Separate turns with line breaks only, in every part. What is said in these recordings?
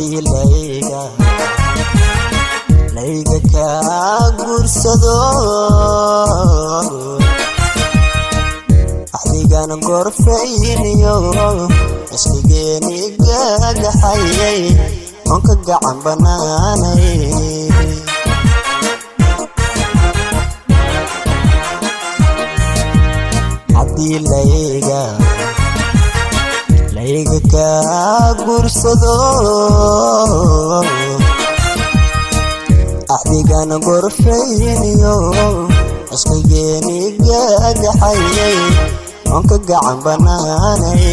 haddii layga kaa guursado axdigan gorfayniyo isligeeni gagaxayay oon ka gacan banaanay haddii layga kaa guursado axdigan gorfayniyo isligeeni gagaxayay oon ka gacan banaanay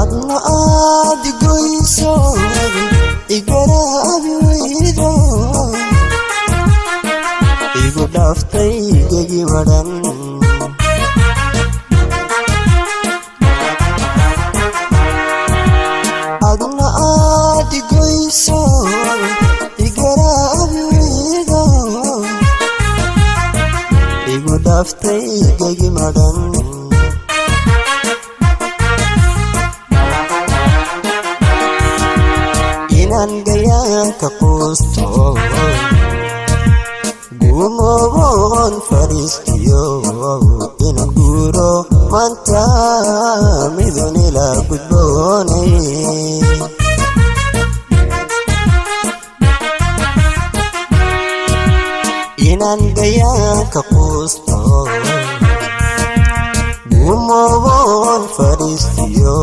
adna aad goyso igaraabi weydo igu dhaaftay gegi badhan adna aad goyso igaraabi weydo igu dhaaftay gegi madhan inaan gayaanka quusto gumoon fariistiyo inaan guuro maanta midun ilaa gudboonay inaan gayaanka quusto gumoon fariistiyo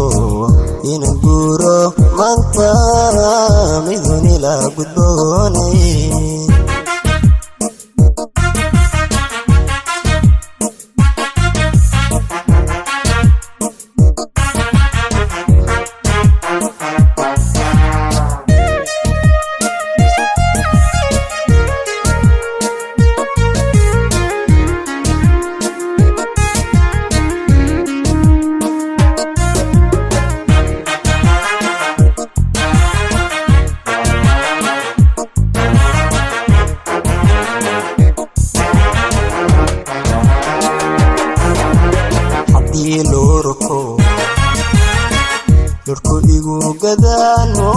inaan guuro maanta midun ilaa gudboonay lurku igu gadaano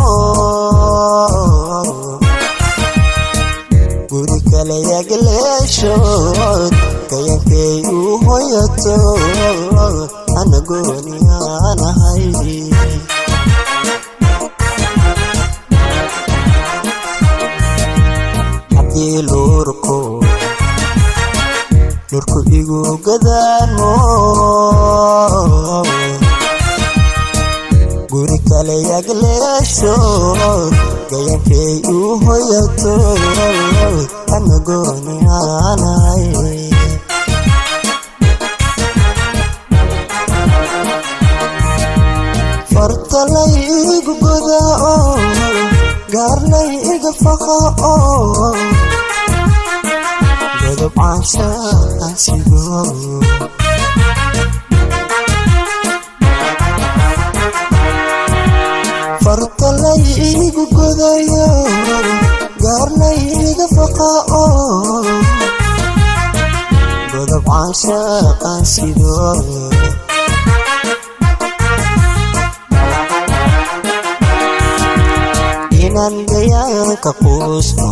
guri kale yagleeshood kayankay u hoyato ana gooni aanahay haddii lurku igu gadaano guri kale yagleeshood kayankay u hoyato ana gooni aanahay farta laygu godaa gaar layga faqa godob caashaan sido farta laygu godayo gaar layga faqa godob caashaan sido inaan gayaanka quusto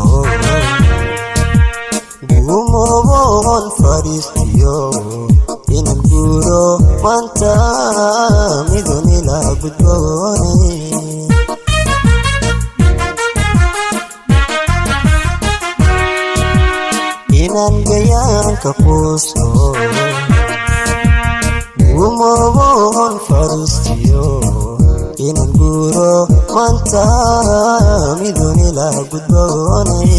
gumoon fariistiyo inaan guuro maanta midun ilaa gudboonay inaan gayaanka quusto gumoon fariistiyo inaan guuro maanta midun ilaa gudboonay